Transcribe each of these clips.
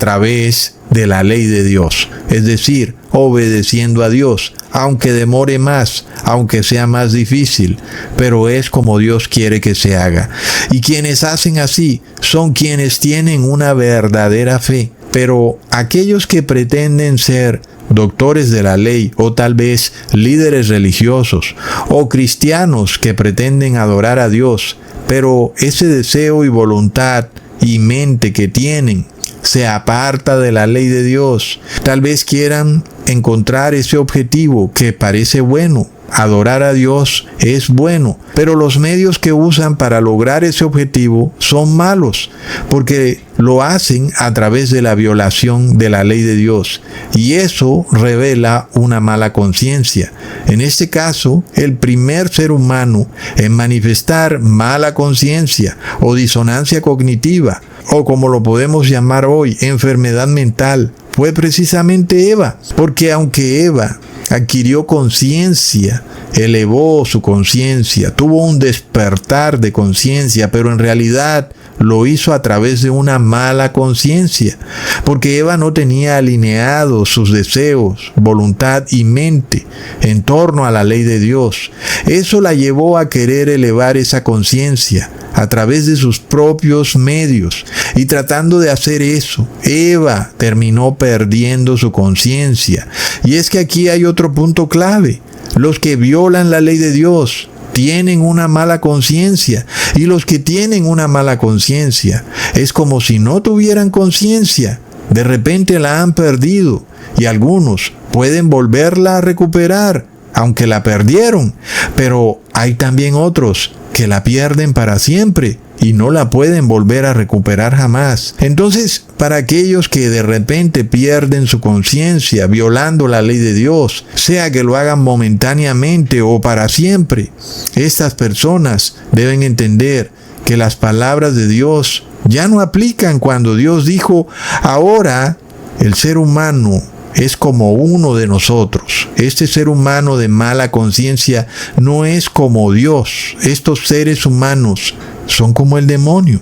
través de la ley de Dios, es decir, obedeciendo a Dios, aunque demore más, aunque sea más difícil, pero es como Dios quiere que se haga. Y quienes hacen así son quienes tienen una verdadera fe, pero aquellos que pretenden ser doctores de la ley, o tal vez líderes religiosos, o cristianos que pretenden adorar a Dios, pero ese deseo y voluntad y mente que tienen se aparta de la ley de Dios. Tal vez quieran encontrar ese objetivo que parece bueno. Adorar a Dios es bueno, pero los medios que usan para lograr ese objetivo son malos, porque lo hacen a través de la violación de la ley de Dios, y eso revela una mala conciencia. En este caso, el primer ser humano en manifestar mala conciencia o disonancia cognitiva, o como lo podemos llamar hoy, enfermedad mental, fue precisamente Eva, porque aunque Eva adquirió conciencia, elevó su conciencia, tuvo un despertar de conciencia, pero en realidad lo hizo a través de una mala conciencia, porque Eva no tenía alineados sus deseos, voluntad y mente en torno a la ley de Dios. Eso la llevó a querer elevar esa conciencia a través de sus propios medios, y tratando de hacer eso, Eva terminó perdiendo su conciencia. Y es que aquí hay otro punto clave: los que violan la ley de Dios tienen una mala conciencia, y los que tienen una mala conciencia es como si no tuvieran conciencia. De repente la han perdido, y algunos pueden volverla a recuperar, aunque la perdieron, pero hay también otros que la pierden para siempre y no la pueden volver a recuperar jamás. Entonces, para aquellos que de repente pierden su conciencia violando la ley de Dios, sea que lo hagan momentáneamente o para siempre, estas personas deben entender que las palabras de Dios ya no aplican cuando Dios dijo: ahora el ser humano es como uno de nosotros. Este ser humano de mala conciencia no es como Dios. Estos seres humanos son como el demonio,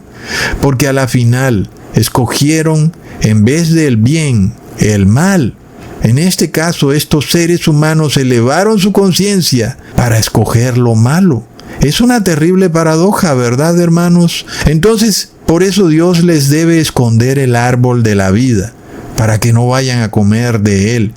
porque a la final escogieron en vez del bien el mal. En este caso, estos seres humanos elevaron su conciencia para escoger lo malo. Es una terrible paradoja, ¿verdad, hermanos? Entonces, por eso Dios les debe esconder el árbol de la vida, para que no vayan a comer de él,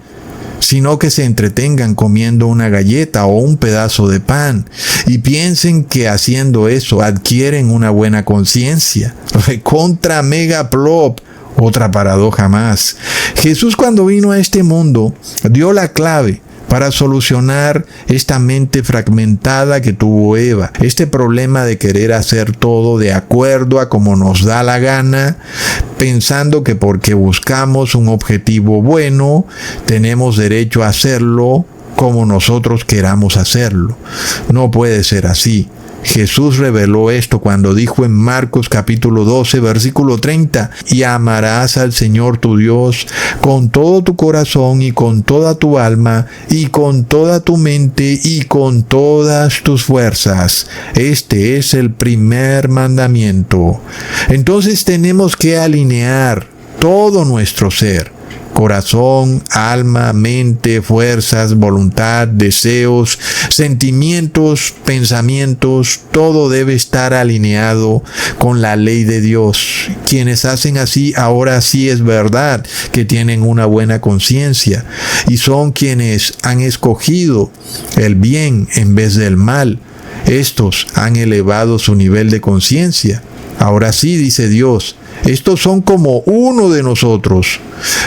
sino que se entretengan comiendo una galleta o un pedazo de pan, y piensen que haciendo eso adquieren una buena conciencia. Recontra mega plop. Otra paradoja más. Jesús, cuando vino a este mundo, dio la clave para solucionar esta mente fragmentada que tuvo Eva, este problema de querer hacer todo de acuerdo a como nos da la gana, pensando que porque buscamos un objetivo bueno, tenemos derecho a hacerlo como nosotros queramos hacerlo. No puede ser así. Jesús reveló esto cuando dijo en Marcos capítulo 12, versículo 30, y amarás al Señor tu Dios con todo tu corazón y con toda tu alma y con toda tu mente y con todas tus fuerzas. Este es el primer mandamiento. Entonces tenemos que alinear todo nuestro ser: corazón, alma, mente, fuerzas, voluntad, deseos, sentimientos, pensamientos, todo debe estar alineado con la ley de Dios. Quienes hacen así, ahora sí es verdad que tienen una buena conciencia, y son quienes han escogido el bien en vez del mal. Estos han elevado su nivel de conciencia. Ahora sí, dice Dios, estos son como uno de nosotros.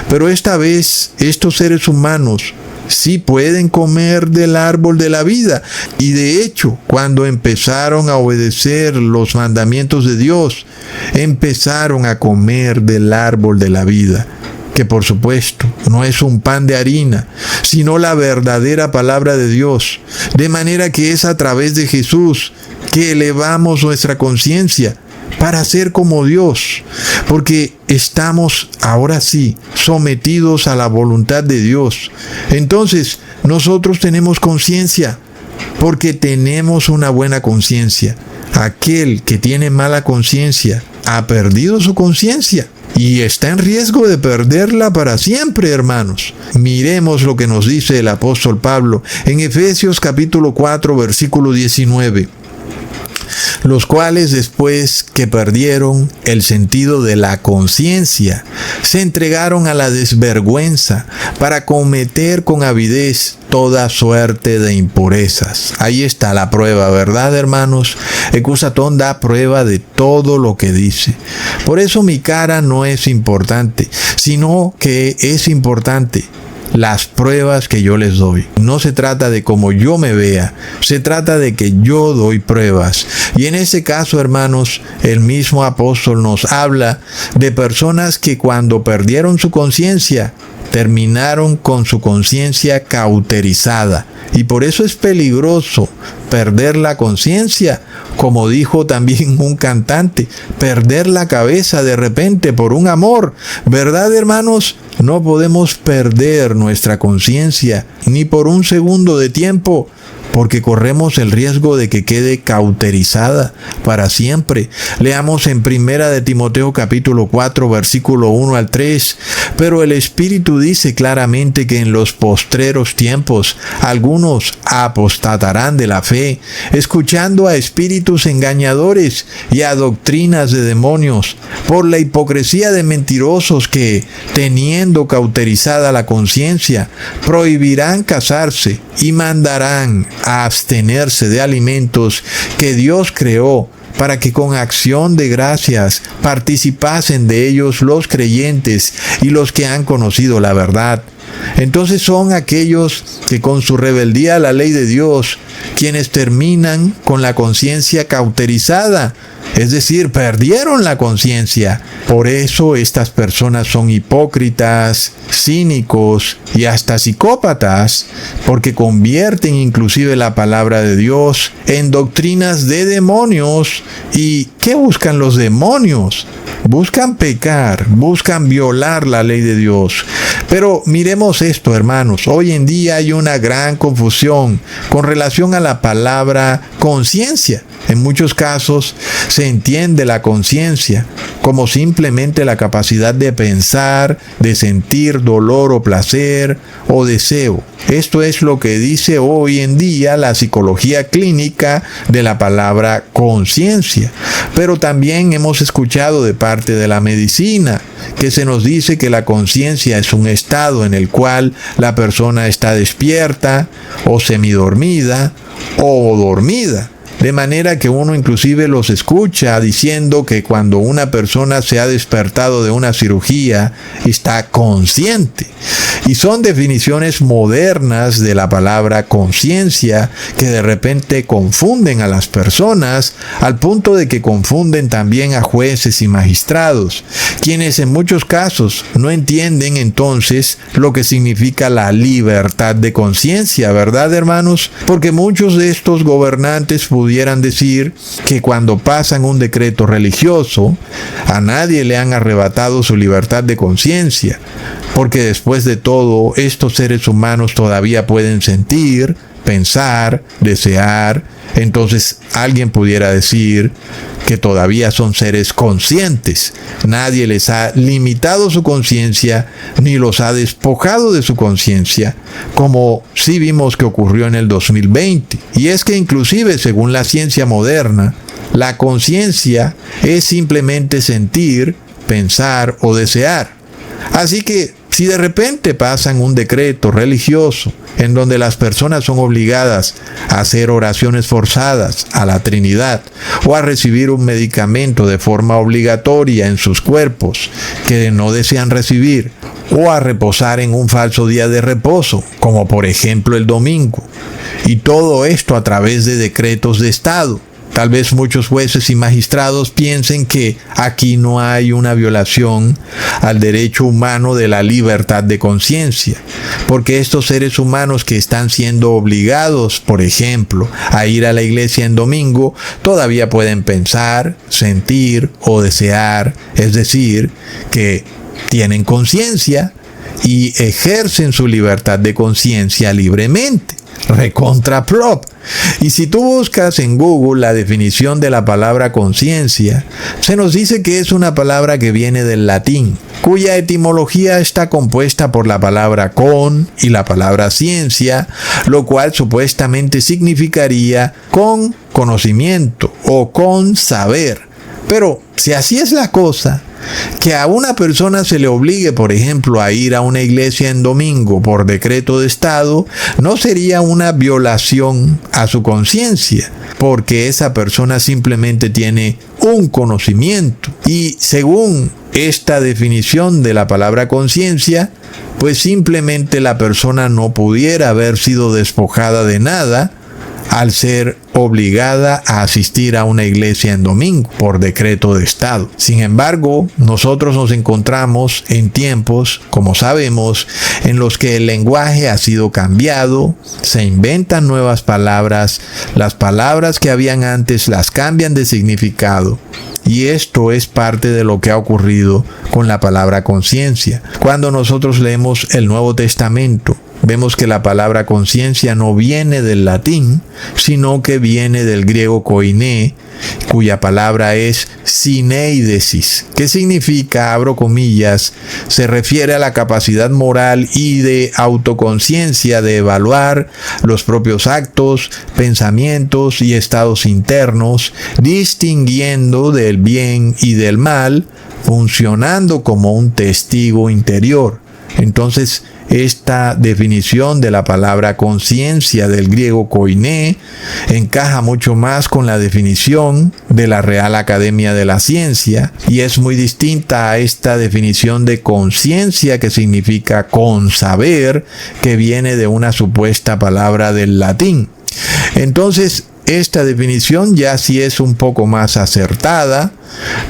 Pero esta vez, estos seres humanos sí pueden comer del árbol de la vida. Y de hecho, cuando empezaron a obedecer los mandamientos de Dios, empezaron a comer del árbol de la vida, que por supuesto no es un pan de harina, sino la verdadera palabra de Dios. De manera que es a través de Jesús que elevamos nuestra conciencia para ser como Dios, porque estamos ahora sí sometidos a la voluntad de Dios. Entonces nosotros tenemos conciencia porque tenemos una buena conciencia. Aquel que tiene mala conciencia ha perdido su conciencia. y está en riesgo de perderla para siempre, hermanos. Miremos lo que nos dice el apóstol Pablo en Efesios capítulo 4, versículo 19. Los cuales, después que perdieron el sentido de la conciencia, se entregaron a la desvergüenza para cometer con avidez toda suerte de impurezas. Ahí está la prueba, ¿verdad, hermanos? Ecusatón da prueba de todo lo que dice. Por eso mi cara no es importante, sino que es importante las pruebas que yo les doy. No se trata de cómo yo me vea, se trata de que yo doy pruebas. Y en ese caso, hermanos, el mismo apóstol nos habla de personas que cuando perdieron su conciencia, terminaron con su conciencia cauterizada. Y por eso es peligroso perder la conciencia, como dijo también un cantante, perder la cabeza de repente por un amor. ¿Verdad, hermanos? No podemos perder nuestra conciencia ni por un segundo de tiempo, porque corremos el riesgo de que quede cauterizada para siempre. Leamos en 1 de Timoteo capítulo 4, versículo 1 al 3. Pero el Espíritu dice claramente que en los postreros tiempos algunos apostatarán de la fe, escuchando a espíritus engañadores y a doctrinas de demonios, por la hipocresía de mentirosos que, teniendo cauterizada la conciencia, prohibirán casarse y mandarán a abstenerse de alimentos que Dios creó, para que con acción de gracias participasen de ellos los creyentes y los que han conocido la verdad. Entonces son aquellos que con su rebeldía a la ley de Dios, quienes terminan con la conciencia cauterizada, es decir, perdieron la conciencia. Por eso estas personas son hipócritas, cínicos y hasta psicópatas, porque convierten inclusive la palabra de Dios en doctrinas de demonios. ¿Y qué buscan los demonios? Buscan pecar, buscan violar la ley de Dios. Pero miremos esto, hermanos. Hoy en día hay una gran confusión con relación a la palabra conciencia. En muchos casos se entiende la conciencia como simplemente la capacidad de pensar, de sentir dolor o placer o deseo. Esto es lo que dice hoy en día la psicología clínica de la palabra conciencia. Pero también hemos escuchado de parte de la medicina que se nos dice que la conciencia es un estado en el cual la persona está despierta o semidormida o dormida. De manera que uno inclusive los escucha diciendo que cuando una persona se ha despertado de una cirugía, está consciente. Y son definiciones modernas de la palabra conciencia que de repente confunden a las personas, al punto de que confunden también a jueces y magistrados, quienes en muchos casos no entienden entonces lo que significa la libertad de conciencia, ¿verdad, hermanos? Porque muchos de estos gobernantes pudieran decir que cuando pasan un decreto religioso, a nadie le han arrebatado su libertad de conciencia, porque después de todo, estos seres humanos todavía pueden sentir, pensar, desear. Entonces alguien pudiera decir que todavía son seres conscientes. Nadie les ha limitado su conciencia ni los ha despojado de su conciencia, como sí vimos que ocurrió en el 2020. Y es que inclusive según la ciencia moderna, la conciencia es simplemente sentir, pensar o desear. Así que si de repente pasan un decreto religioso en donde las personas son obligadas a hacer oraciones forzadas a la Trinidad o a recibir un medicamento de forma obligatoria en sus cuerpos que no desean recibir, o a reposar en un falso día de reposo, como por ejemplo el domingo, y todo esto a través de decretos de Estado, tal vez muchos jueces y magistrados piensen que aquí no hay una violación al derecho humano de la libertad de conciencia, porque estos seres humanos que están siendo obligados, por ejemplo, a ir a la iglesia en domingo, todavía pueden pensar, sentir o desear, es decir, que tienen conciencia y ejercen su libertad de conciencia libremente. recontra plop. Y si tú buscas en Google la definición de la palabra conciencia, se nos dice que es una palabra que viene del latín, cuya etimología está compuesta por la palabra con y la palabra ciencia, lo cual supuestamente significaría con conocimiento o con saber. Pero si así es la cosa, que a una persona se le obligue, por ejemplo, a ir a una iglesia en domingo por decreto de Estado, no sería una violación a su conciencia, porque esa persona simplemente tiene un conocimiento. Y según esta definición de la palabra conciencia, pues simplemente la persona no pudiera haber sido despojada de nada al ser obligada a asistir a una iglesia en domingo por decreto de Estado. Sin embargo, nosotros nos encontramos en tiempos, como sabemos, en los que el lenguaje ha sido cambiado, se inventan nuevas palabras, las palabras que habían antes las cambian de significado. Y esto es parte de lo que ha ocurrido con la palabra conciencia. Cuando nosotros leemos el Nuevo Testamento, vemos que la palabra conciencia no viene del latín, sino que viene del griego koiné, cuya palabra es syneidesis, que significa, abro comillas, se refiere a la capacidad moral y de autoconciencia de evaluar los propios actos, pensamientos y estados internos, distinguiendo del bien y del mal, funcionando como un testigo interior. Entonces, esta definición de la palabra conciencia del griego koiné encaja mucho más con la definición de la Real Academia de la Ciencia y es muy distinta a esta definición de conciencia que significa con saber, que viene de una supuesta palabra del latín. Entonces, esta definición ya sí es un poco más acertada,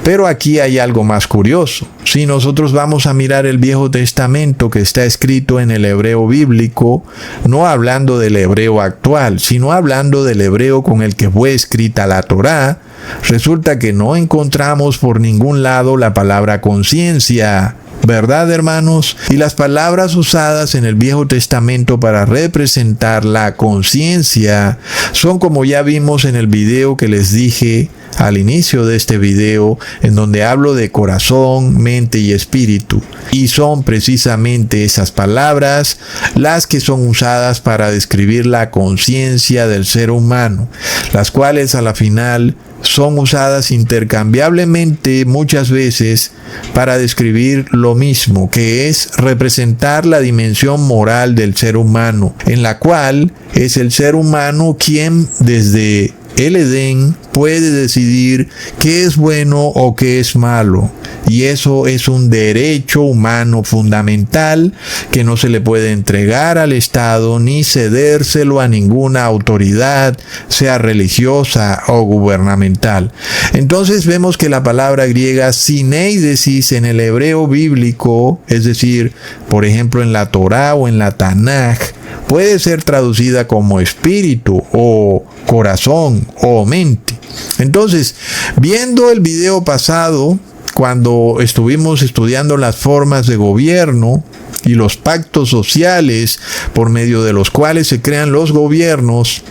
pero aquí hay algo más curioso. Si nosotros vamos a mirar el Viejo Testamento que está escrito en el hebreo bíblico, no hablando del hebreo actual, sino hablando del hebreo con el que fue escrita la Torá, resulta que no encontramos por ningún lado la palabra conciencia. ¿Verdad, hermanos? Y las palabras usadas en el Viejo Testamento para representar la conciencia son, como ya vimos en el video que les dije al inicio de este video, en donde hablo de corazón, mente y espíritu. Y son precisamente esas palabras las que son usadas para describir la conciencia del ser humano, las cuales a la final son usadas intercambiablemente muchas veces para describir lo mismo, que es representar la dimensión moral del ser humano, en la cual es el ser humano quien desde el Edén puede decidir qué es bueno o qué es malo. Y eso es un derecho humano fundamental que no se le puede entregar al Estado ni cedérselo a ninguna autoridad, sea religiosa o gubernamental. Entonces vemos que la palabra griega syneidesis en el hebreo bíblico, es decir, por ejemplo en la Torá o en la Tanaj, puede ser traducida como espíritu o corazón o mente. Entonces, viendo el video pasado, cuando estuvimos estudiando las formas de gobierno y los pactos sociales por medio de los cuales se crean los gobiernos,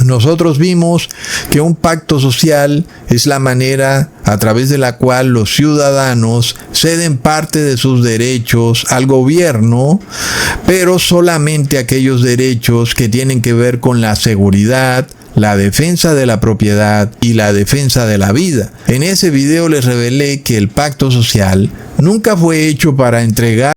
nosotros vimos que un pacto social es la manera a través de la cual los ciudadanos ceden parte de sus derechos al gobierno, pero solamente aquellos derechos que tienen que ver con la seguridad, la defensa de la propiedad y la defensa de la vida. En ese video les revelé que el pacto social nunca fue hecho para entregar